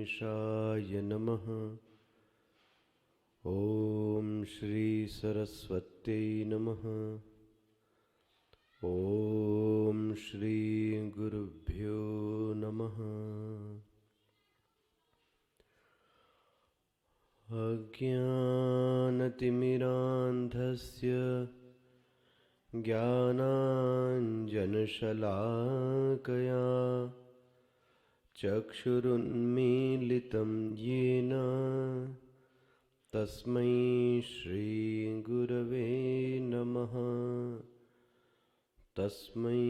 गणेशाय नमः। ॐ श्री सरस्वत्यै नमः। ॐ श्री गुरुभ्यो नमः। अज्ञानतिमिरान्धस्य ज्ञानाञ्जनशलाकया चक्षुरुन्मीलितं येन तस्मै श्रीगुरवे नमः। तस्मै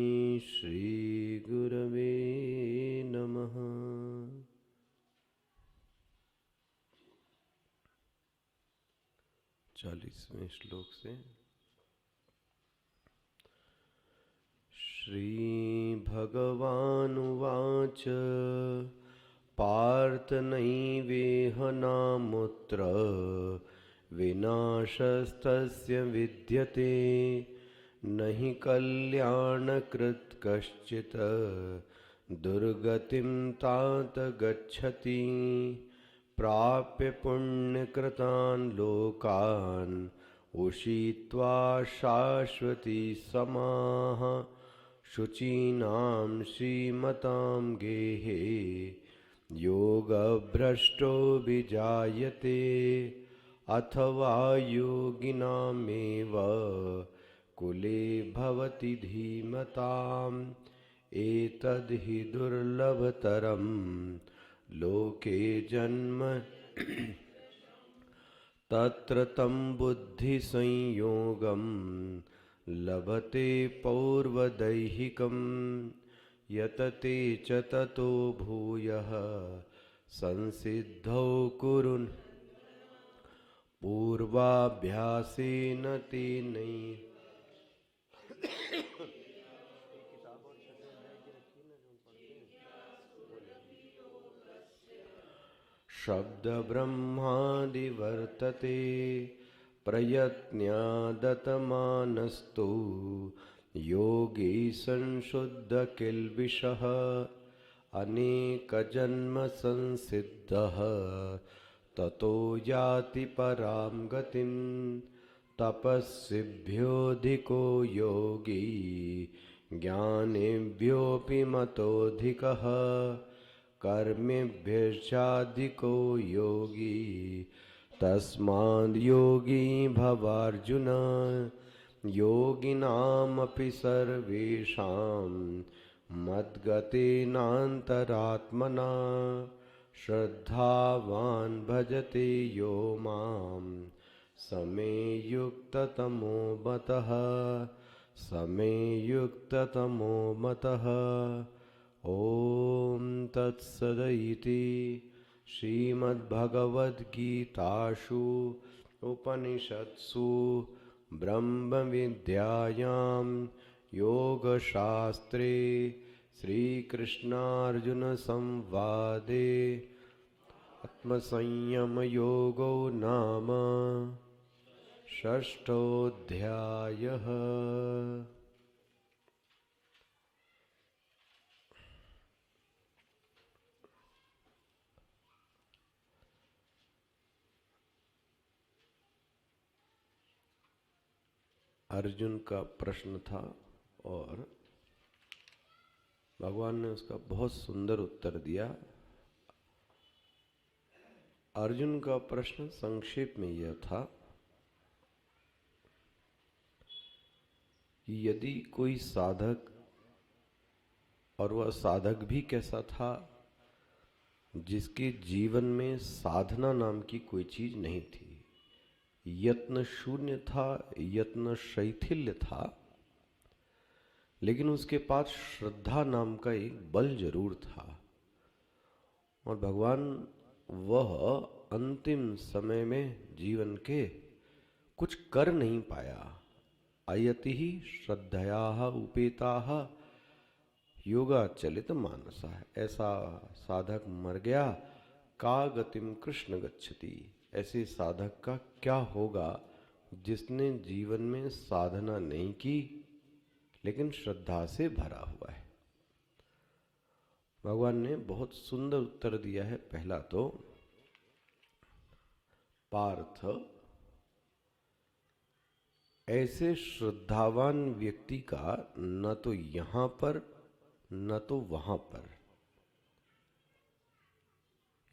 श्रीगुरवे नमः। 40वें श्लोक से। श्रीभगवानुवाच पार्थ नैवेह नामुत्र विनाशस्तस्य विद्यते न हि कल्याणकृत् कश्चित् दुर्गतिं तात गच्छति। प्राप्य पुण्यकृतान् लोकान् उषित्वा शाश्वती समाः शुचीनां श्रीमतां गेहे योगभ्रष्टो विजायते अथवा योगिनामेव कुले भवति धीमताम्। एतद्हि दुर्लभतरं लोके जन्म तत्र तं बुद्धिसंयोगं लभते पौर्वदैहिकं यतते च ततो भूयः संसिद्धौ कुरु पूर्वाभ्यासेन तेनैव। शब्दब्रह्मादिवर्तते प्रयत्न्यादतमानस्तु योगी संशुद्धकिल्बिषः अनेकजन्मसंसिद्धः ततो याति परां गतिं। तपस्विभ्योऽधिको योगी ज्ञानिभ्योऽपि मतोऽधिकः कर्मेभ्यश्चाधिको योगी तस्माद् योगी भवार्जुन। योगिनामपि सर्वेषां मद्गतेनान्तरात्मना श्रद्धावान् भजते यो मां समे युक्ततमो मतः। समे युक्ततमो मतः। ॐ तत्सदिति श्रीमद्भगवद्गीतासु उपनिषत्सु ब्रह्मविद्यायां योगशास्त्रे श्रीकृष्णार्जुनसंवादे आत्मसंयमयोगो नाम षष्ठोऽध्यायः। अर्जुन का प्रश्न था और भगवान ने उसका बहुत सुंदर उत्तर दिया। अर्जुन का प्रश्न संक्षेप में यह था कि यदि कोई साधक, और वह साधक भी कैसा था जिसके जीवन में साधना नाम की कोई चीज नहीं थी, यत्न शून्य था, यत्न शैथिल्य था, लेकिन उसके पास श्रद्धा नाम का एक बल जरूर था। और भगवान वह अंतिम समय में जीवन के कुछ कर नहीं पाया। अयति ही श्रद्धयाः उपेताः योगाचलित मानसा। ऐसा साधक मर गया, का गतिम कृष्ण गच्छति। ऐसे साधक का क्या होगा जिसने जीवन में साधना नहीं की लेकिन श्रद्धा से भरा हुआ है। भगवान ने बहुत सुंदर उत्तर दिया है। पहला तो, पार्थ, ऐसे श्रद्धावान व्यक्ति का न तो यहां पर न तो वहां पर,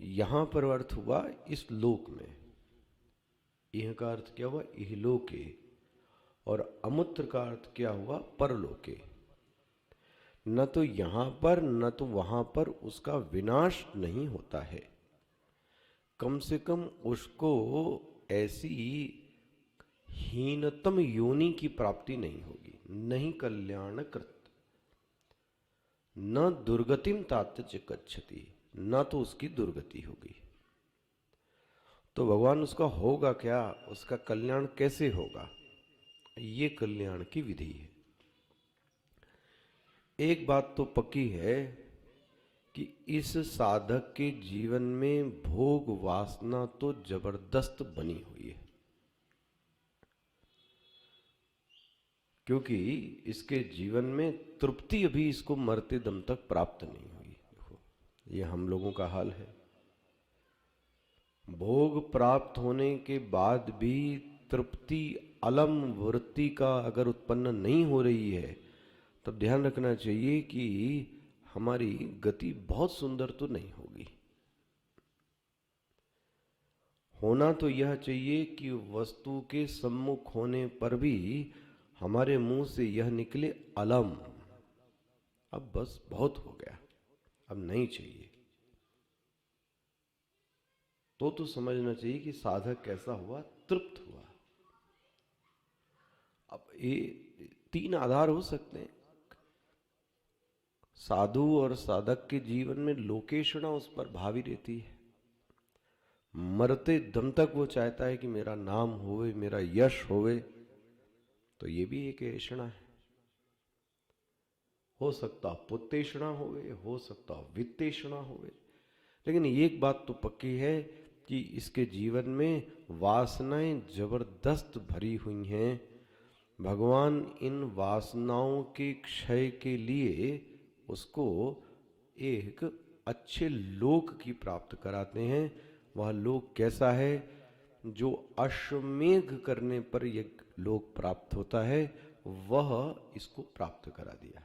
यहां पर अर्थ हुआ इस लोक में, यह का अर्थ क्या हुआ इहलोके, और अमुत्र का अर्थ क्या हुआ परलोके। न तो यहां पर न तो वहां पर उसका विनाश नहीं होता है, कम से कम उसको ऐसी हीनतम योनि की प्राप्ति नहीं होगी। नहीं कल्याणकृत न दुर्गतिम तात च गच्छति, न तो उसकी दुर्गति होगी। तो भगवान उसका होगा क्या, उसका कल्याण कैसे होगा, ये कल्याण की विधि है। एक बात तो पक्की है कि इस साधक के जीवन में भोग वासना तो जबरदस्त बनी हुई है, क्योंकि इसके जीवन में तृप्ति अभी इसको मरते दम तक प्राप्त नहीं हुई। देखो, ये हम लोगों का हाल है। भोग प्राप्त होने के बाद भी तृप्ति अलम वृत्ति का अगर उत्पन्न नहीं हो रही है, तब ध्यान रखना चाहिए कि हमारी गति बहुत सुंदर तो नहीं होगी। होना तो यह चाहिए कि वस्तु के सम्मुख होने पर भी हमारे मुंह से यह निकले अलम, अब बस बहुत हो गया, अब नहीं चाहिए। तो समझना चाहिए कि साधक कैसा हुआ, तृप्त हुआ। अब ये तीन आधार हो सकते हैं। साधु और साधक के जीवन में लोकेशना उस पर भावी रहती है। मरते दम तक वो चाहता है कि मेरा नाम होवे, मेरा यश होवे, तो ये भी एक ऐषणा है। हो सकता पुत्तेषणा होवे, हो सकता वित्तेषणा होवे, लेकिन एक बात तो पक्की है कि इसके जीवन में वासनाएं जबरदस्त भरी हुई हैं। भगवान इन वासनाओं के क्षय के लिए उसको एक अच्छे लोक की प्राप्त कराते हैं। वह लोक कैसा है, जो अश्वमेघ करने पर यह लोक प्राप्त होता है, वह इसको प्राप्त करा दिया।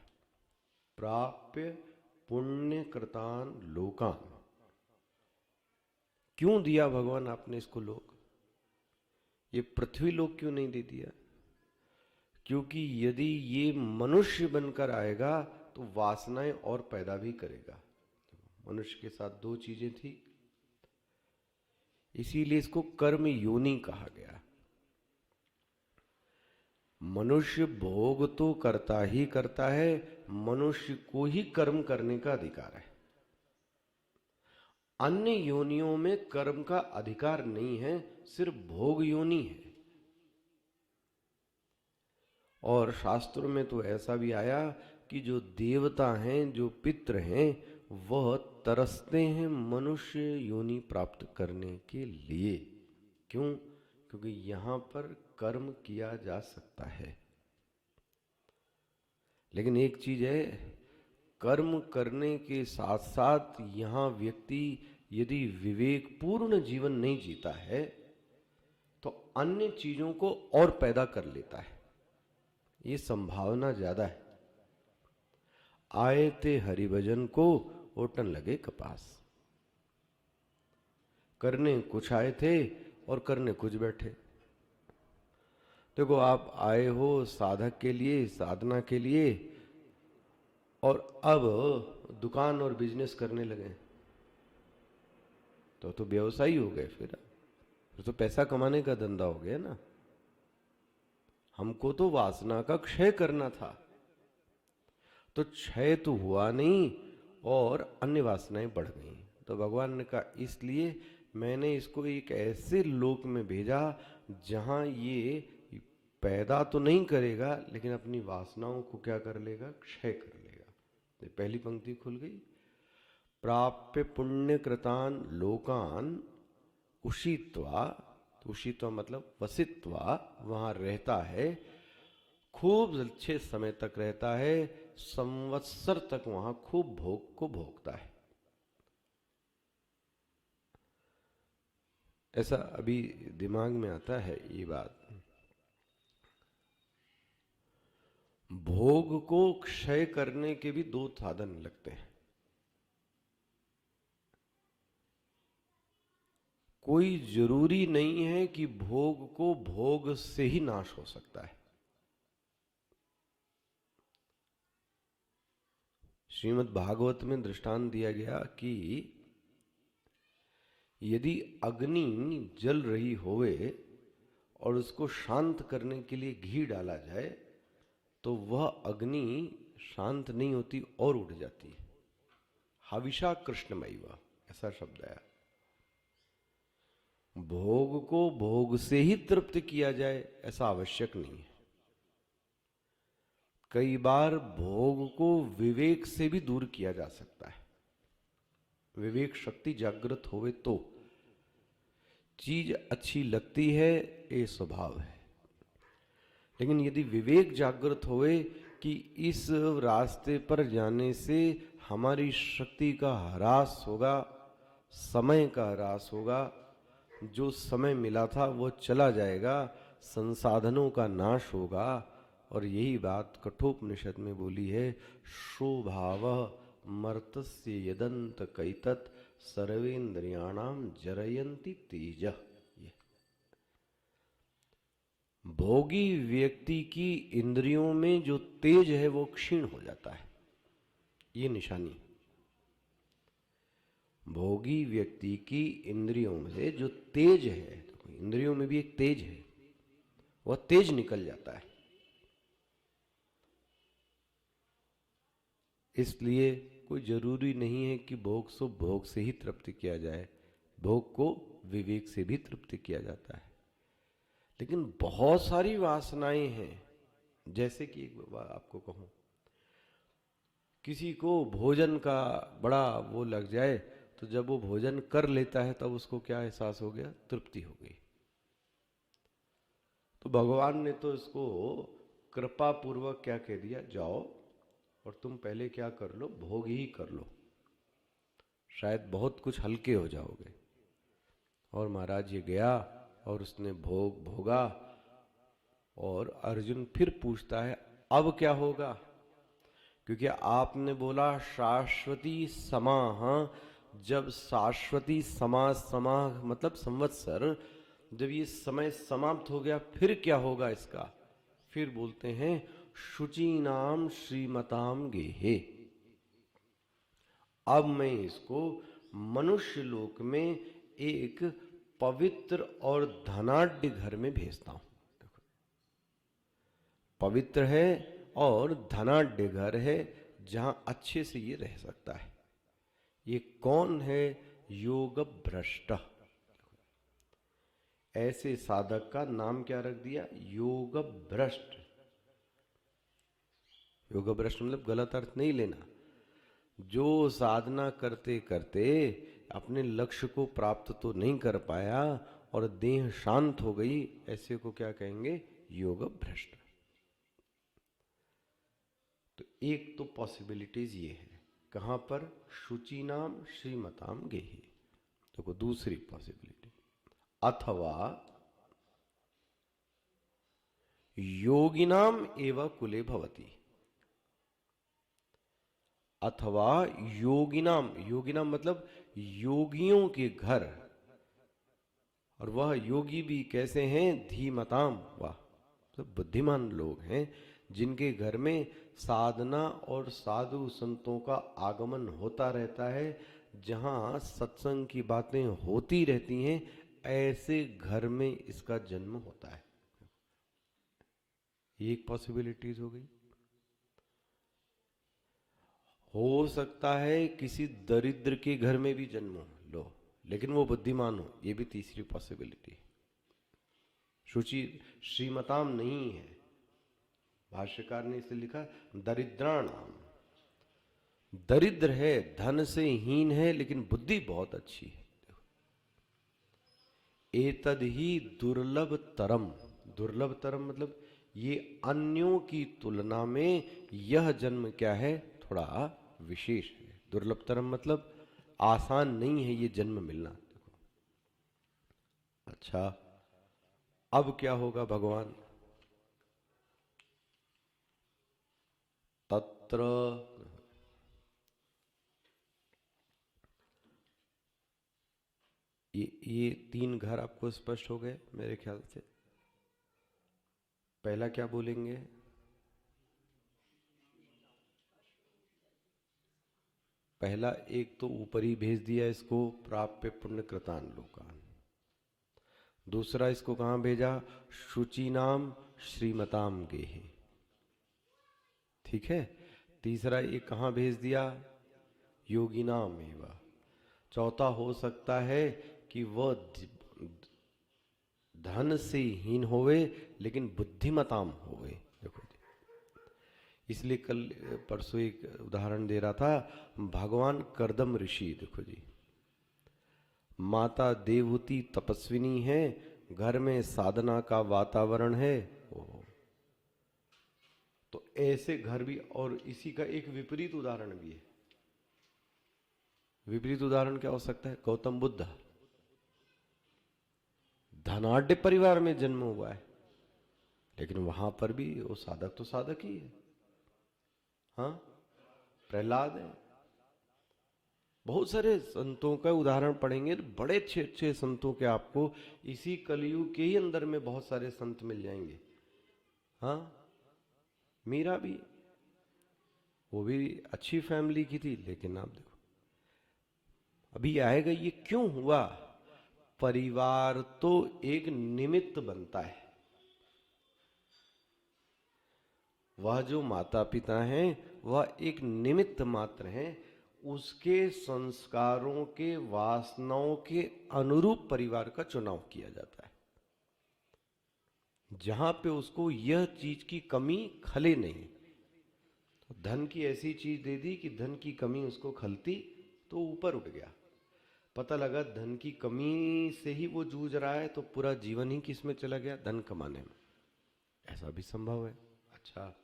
प्राप्य पुण्य कृतान लोकान। क्यों दिया भगवान आपने इसको लोक, ये पृथ्वी लोक क्यों नहीं दे दिया? क्योंकि यदि ये मनुष्य बनकर आएगा तो वासनाएं और पैदा भी करेगा। मनुष्य के साथ दो चीजें थी, इसीलिए इसको कर्म योनि कहा गया। मनुष्य भोग तो करता ही करता है, मनुष्य को ही कर्म करने का अधिकार है। अन्य योनियों में कर्म का अधिकार नहीं है, सिर्फ भोग योनि है। और शास्त्रों में तो ऐसा भी आया कि जो देवता हैं, जो पितृ हैं, वह तरसते हैं मनुष्य योनि प्राप्त करने के लिए। क्यों? क्योंकि यहां पर कर्म किया जा सकता है। लेकिन एक चीज है, कर्म करने के साथ साथ यहां व्यक्ति यदि विवेकपूर्ण जीवन नहीं जीता है तो अन्य चीजों को और पैदा कर लेता है, ये संभावना ज्यादा है। आए थे हरिभजन को, ओटन लगे कपास। करने कुछ आए थे और करने कुछ बैठे। देखो, आप आए हो साधक के लिए, साधना के लिए, और अब दुकान और बिजनेस करने लगे तो व्यवसायी हो गए। फिर तो पैसा कमाने का धंधा हो गया ना। हमको तो वासना का क्षय करना था, तो क्षय तो हुआ नहीं और अन्य वासनाएं बढ़ गई। तो भगवान ने कहा, इसलिए मैंने इसको एक ऐसे लोक में भेजा जहां ये पैदा तो नहीं करेगा, लेकिन अपनी वासनाओं को क्या कर लेगा, क्षय कर लेगा। तो पहली पंक्ति खुल गई, प्राप्य पुण्य कृतान लोकान उषित्वा। तो उषित्वा मतलब वसित्वा, वहां रहता है, खूब अच्छे समय तक रहता है, संवत्सर तक वहां खूब भोग को भोगता है। ऐसा अभी दिमाग में आता है ये बात। भोग को क्षय करने के भी दो साधन लगते हैं। कोई जरूरी नहीं है कि भोग को भोग से ही नाश हो सकता है। श्रीमद् भागवत में दृष्टांत दिया गया कि यदि अग्नि जल रही होवे और उसको शांत करने के लिए घी डाला जाए तो वह अग्नि शांत नहीं होती और उठ जाती है। हविषा कृष्णमयी, ऐसा शब्द है। भोग को भोग से ही तृप्त किया जाए ऐसा आवश्यक नहीं है। कई बार भोग को विवेक से भी दूर किया जा सकता है। विवेक शक्ति जागृत होवे तो चीज अच्छी लगती है, ये स्वभाव है। लेकिन यदि विवेक जागृत होवे कि इस रास्ते पर जाने से हमारी शक्ति का ह्रास होगा, समय का ह्रास होगा, जो समय मिला था वो चला जाएगा, संसाधनों का नाश होगा। और यही बात कठोपनिषद में बोली है, शोभाव मर्तस्य यदंत कैतत सर्वेन्द्रियाणाम जरयंती तेज। भोगी व्यक्ति की इंद्रियों में जो तेज है वो क्षीण हो जाता है, ये निशानी। भोगी व्यक्ति की इंद्रियों में जो तेज है, तो इंद्रियों में भी एक तेज है, वह तेज निकल जाता है। इसलिए कोई जरूरी नहीं है कि भोग सो भोग से ही तृप्त किया जाए, भोग को विवेक से भी तृप्त किया जाता है। लेकिन बहुत सारी वासनाएं हैं। जैसे कि एक बात आपको कहूं, किसी को भोजन का बड़ा वो लग जाए तो जब वो भोजन कर लेता है तब उसको क्या एहसास हो गया, तृप्ति हो गई। तो भगवान ने तो इसको कृपा पूर्वक क्या कह दिया, जाओ और तुम पहले क्या कर लो, भोग ही कर लो, शायद बहुत कुछ हल्के हो जाओगे। और महाराज ये गया और उसने भोग भोगा। और अर्जुन फिर पूछता है अब क्या होगा, क्योंकि आपने बोला शाश्वती समाह। जब शाश्वती समाह मतलब संवत्सर, जब ये समय समाप्त हो गया फिर क्या होगा इसका। फिर बोलते हैं शुचीनाम श्रीमताम गेहे। अब मैं इसको मनुष्य लोक में एक पवित्र और धनाढ्य घर में भेजता हूं। पवित्र है और धनाढ्य घर है जहां अच्छे से ये रह सकता है। ये कौन है, योग भ्रष्ट। ऐसे साधक का नाम क्या रख दिया, योग भ्रष्ट। योग भ्रष्ट मतलब गलत अर्थ नहीं लेना। जो साधना करते करते अपने लक्ष्य को प्राप्त तो नहीं कर पाया और देह शांत हो गई, ऐसे को क्या कहेंगे, योग भ्रष्ट। तो एक तो पॉसिबिलिटीज ये है, कहां पर, शुचि नाम श्रीमताम गेहे। तो दूसरी पॉसिबिलिटी, अथवा योगिनाम एवं कुले भवती। अथवा योगिनाम, योगिनाम मतलब योगियों के घर। और वह योगी भी कैसे हैं, धीमताम, वाह, तो बुद्धिमान लोग हैं जिनके घर में साधना और साधु संतों का आगमन होता रहता है, जहां सत्संग की बातें होती रहती हैं, ऐसे घर में इसका जन्म होता है। ये एक पॉसिबिलिटीज हो गई। हो सकता है किसी दरिद्र के घर में भी जन्म लो, लेकिन वो बुद्धिमान हो, ये भी तीसरी पॉसिबिलिटी। शुचि श्रीमताम नहीं है, भाष्यकार ने इसे लिखा दरिद्राणाम। दरिद्र है, धन से हीन है, लेकिन बुद्धि बहुत अच्छी है। एतद ही दुर्लभ तरम। दुर्लभ तरम मतलब ये अन्यों की तुलना में यह जन्म क्या है, थोड़ा विशेष है। दुर्लभतरम मतलब आसान नहीं है ये जन्म मिलना। देखो अच्छा, अब क्या होगा भगवान, तत्र ये तीन घर आपको स्पष्ट हो गए मेरे ख्याल से। पहला क्या बोलेंगे, पहला एक तो ऊपर ही भेज दिया इसको, प्राप्य पुण्य कृतान लोकान। दूसरा इसको कहां भेजा, शुचि नाम श्रीमताम गेहे, ठीक है। तीसरा ये कहां भेज दिया, योगी नाम एवं। चौथा हो सकता है कि वह धन से हीन होवे लेकिन बुद्धिमताम होवे। देखो जी, इसलिए कल परसों एक उदाहरण दे रहा था, भगवान करदम ऋषि, देखो जी, माता देवहूति तपस्विनी है, घर में साधना का वातावरण है। तो ऐसे घर भी, और इसी का एक विपरीत उदाहरण भी है। विपरीत उदाहरण क्या हो सकता है, गौतम बुद्ध धनाढ़ परिवार में जन्म हुआ है, लेकिन वहां पर भी वो साधक तो साधक ही है। हाँ, प्रहलाद है। बहुत सारे संतों का उदाहरण पढ़ेंगे, बड़े अच्छे अच्छे संतों के आपको इसी कलयुग के ही अंदर में बहुत सारे संत मिल जाएंगे। हाँ, मीरा भी, वो भी अच्छी फैमिली की थी, लेकिन आप देखो अभी आएगा ये क्यों हुआ। परिवार तो एक निमित्त बनता है, वह जो माता पिता हैं वह एक निमित्त मात्र हैं, उसके संस्कारों के वासनाओं के अनुरूप परिवार का चुनाव किया जाता है, जहां पे उसको यह चीज की कमी खले नहीं। तो धन की ऐसी चीज दे दी कि धन की कमी उसको खलती, तो ऊपर उठ गया। पता लगा धन की कमी से ही वो जूझ रहा है, तो पूरा जीवन ही किस में चला गया, धन कमाने में। ऐसा भी संभव है। अच्छा,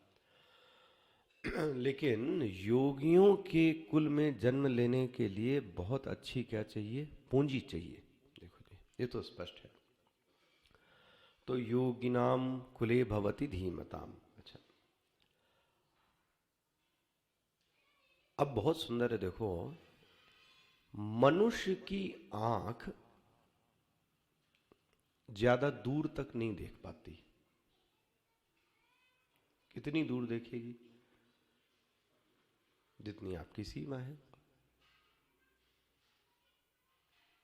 लेकिन योगियों के कुल में जन्म लेने के लिए बहुत अच्छी क्या चाहिए, पूंजी चाहिए। देखो जी, ये तो स्पष्ट है। तो योगिनाम कुले भवति धीमताम। अच्छा, अब बहुत सुंदर है, देखो मनुष्य की आंख ज्यादा दूर तक नहीं देख पाती। कितनी दूर देखेगी, जितनी आपकी सीमा है।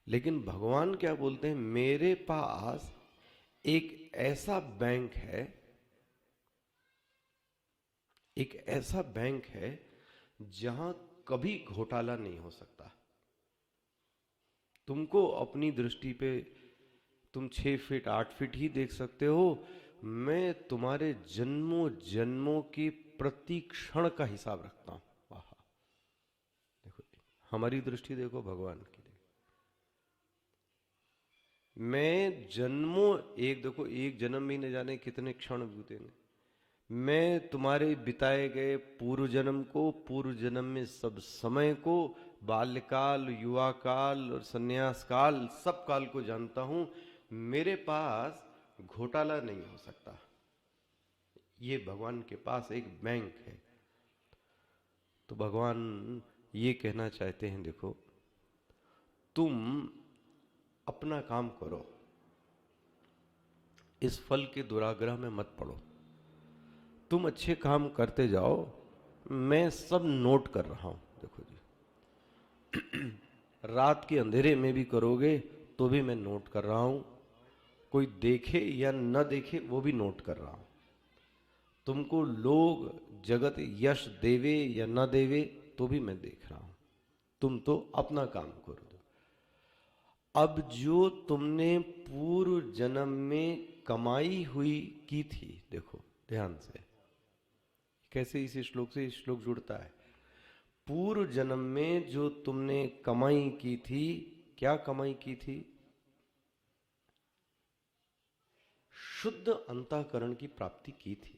लेकिन भगवान क्या बोलते हैं, मेरे पास एक ऐसा बैंक है, एक ऐसा बैंक है जहां कभी घोटाला नहीं हो सकता। तुमको अपनी दृष्टि पे तुम 6 फीट 8 फीट ही देख सकते हो, मैं तुम्हारे जन्मों जन्मों की प्रति क्षण का हिसाब रखता हूं। वाह, देखो हमारी दृष्टि देखो भगवान की। मैं जन्मों, एक देखो एक जन्म भी न जाने कितने क्षण बीतेंगे। मैं तुम्हारे बिताए गए पूर्व जन्म को, पूर्व जन्म में सब समय को, बाल्यकाल, युवा काल और संन्यास काल, सब काल को जानता हूं। मेरे पास घोटाला नहीं हो सकता। ये भगवान के पास एक बैंक है। तो भगवान ये कहना चाहते हैं, देखो तुम अपना काम करो, इस फल के दुराग्रह में मत पड़ो। तुम अच्छे काम करते जाओ, मैं सब नोट कर रहा हूं। देखो जी, रात के अंधेरे में भी करोगे तो भी मैं नोट कर रहा हूं, कोई देखे या न देखे वो भी नोट कर रहा हूं। तुमको लोग जगत यश देवे या न देवे तो भी मैं देख रहा हूं। तुम तो अपना काम करो। अब जो तुमने पूर्व जन्म में कमाई हुई की थी, देखो ध्यान से कैसे इस श्लोक से इस श्लोक जुड़ता है। पूर्व जन्म में जो तुमने कमाई की थी, क्या कमाई की थी, शुद्ध अंतःकरण की प्राप्ति की थी,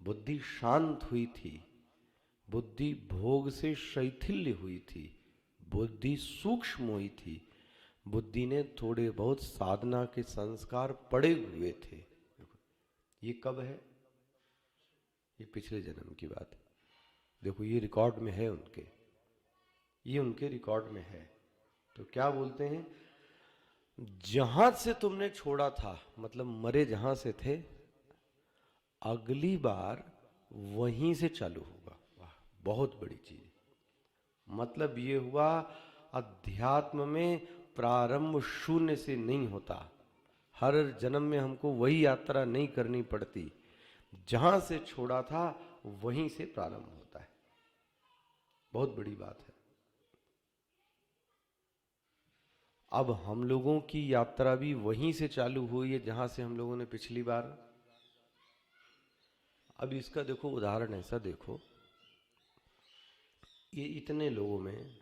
बुद्धि शांत हुई थी, बुद्धि भोग से शैथिल्य हुई थी, बुद्धि सूक्ष्म हुई थी, बुद्धि ने थोड़े बहुत साधना के संस्कार पड़े हुए थे। ये कब है? ये पिछले जन्म की बात है। देखो ये रिकॉर्ड में है उनके, ये उनके रिकॉर्ड में है। तो क्या बोलते हैं, जहां से तुमने छोड़ा था, मतलब मरे जहां से थे, अगली बार वहीं से चालू होगा। वाह, बहुत बड़ी चीज। मतलब ये हुआ, अध्यात्म में प्रारंभ शून्य से नहीं होता। हर जन्म में हमको वही यात्रा नहीं करनी पड़ती, जहां से छोड़ा था वहीं से प्रारंभ होता है। बहुत बड़ी बात है। अब हम लोगों की यात्रा भी वहीं से चालू हुई है जहां से हम लोगों ने पिछली बार। अब इसका देखो उदाहरण ऐसा देखो, ये इतने लोगों में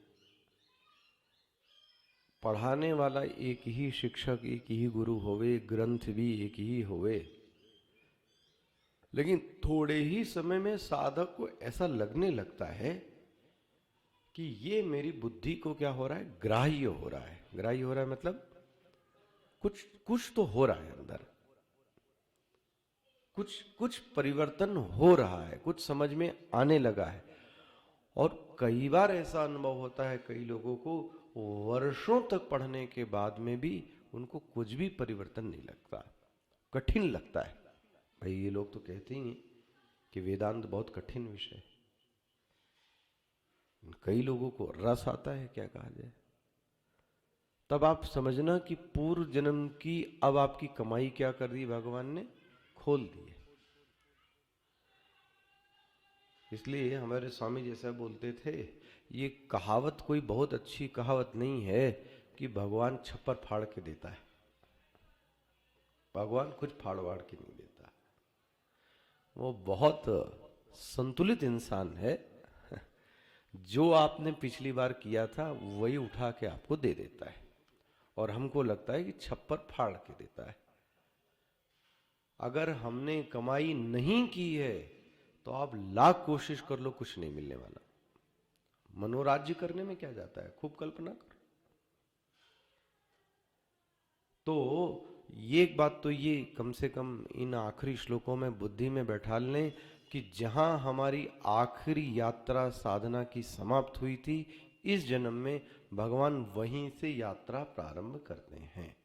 पढ़ाने वाला एक ही शिक्षक, एक ही गुरु होवे, ग्रंथ भी एक ही होवे, लेकिन थोड़े ही समय में साधक को ऐसा लगने लगता है कि ये मेरी बुद्धि को क्या हो रहा है, ग्राह्य हो रहा है। ग्राह्य हो रहा है मतलब कुछ तो हो रहा है अंदर, कुछ परिवर्तन हो रहा है, कुछ समझ में आने लगा है। और कई बार ऐसा अनुभव होता है कई लोगों को, वर्षों तक पढ़ने के बाद में भी उनको कुछ भी परिवर्तन नहीं लगता, कठिन लगता है। भाई ये लोग तो कहते ही हैं कि वेदांत बहुत कठिन विषय है। कई लोगों को रस आता है, क्या कहा जाए। तब आप समझना कि पूर्व जन्म की अब आपकी कमाई क्या कर दी, भगवान ने खोल दी है। इसलिए हमारे स्वामी जैसा बोलते थे, ये कहावत कोई बहुत अच्छी कहावत नहीं है कि भगवान छप्पर फाड़ के देता है। भगवान कुछ फाड़ वाड़ के नहीं देता, वो बहुत संतुलित इंसान है। जो आपने पिछली बार किया था वही उठा के आपको दे देता है, और हमको लगता है कि छप्पर फाड़ के देता है। अगर हमने कमाई नहीं की है तो आप लाख कोशिश कर लो, कुछ नहीं मिलने वाला। मनोराज्य करने में क्या जाता है, खूब कल्पना करो। तो ये एक बात तो ये कम से कम इन आखिरी श्लोकों में बुद्धि में बैठा लें कि जहां हमारी आखिरी यात्रा साधना की समाप्त हुई थी, इस जन्म में भगवान वहीं से यात्रा प्रारंभ करते हैं।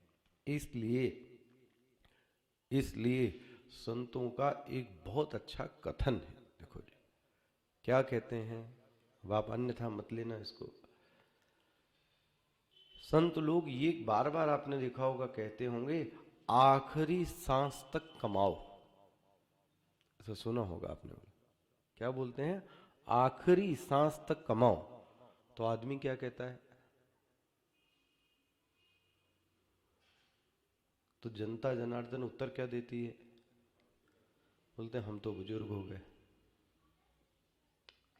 इसलिए संतों का एक बहुत अच्छा कथन है। देखो जी क्या कहते हैं, आप अन्यथा मत लेना इसको। संत लोग ये बार बार आपने देखा होगा कहते होंगे, आखिरी सांस तक कमाओ। ऐसा सुना होगा आपने। क्या बोलते हैं, आखिरी सांस तक कमाओ। तो आदमी क्या कहता है, तो जनता जनार्दन उत्तर क्या देती है, बोलते हैं हम तो बुजुर्ग हो गए।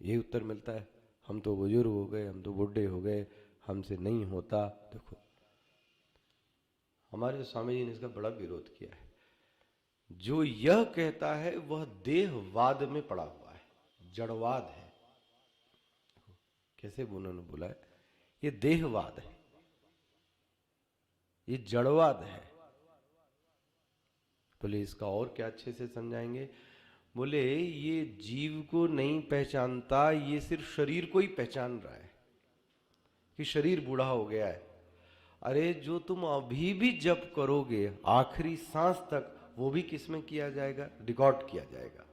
ये उत्तर मिलता है, हम तो बुजुर्ग हो गए, हम तो बुढ़े हो गए, हमसे नहीं होता। देखो हमारे स्वामी जी ने इसका बड़ा विरोध किया है। जो यह कहता है वह देहवाद में पड़ा हुआ है, जड़वाद है। कैसे उन्होंने बोला है, ये देहवाद है, ये जड़वाद है। बोले इसका और क्या अच्छे से समझाएंगे, बोले ये जीव को नहीं पहचानता, ये सिर्फ शरीर को ही पहचान रहा है कि शरीर बूढ़ा हो गया है। अरे जो तुम अभी भी जप करोगे आखिरी सांस तक, वो भी किस में किया जाएगा, रिकॉर्ड किया जाएगा।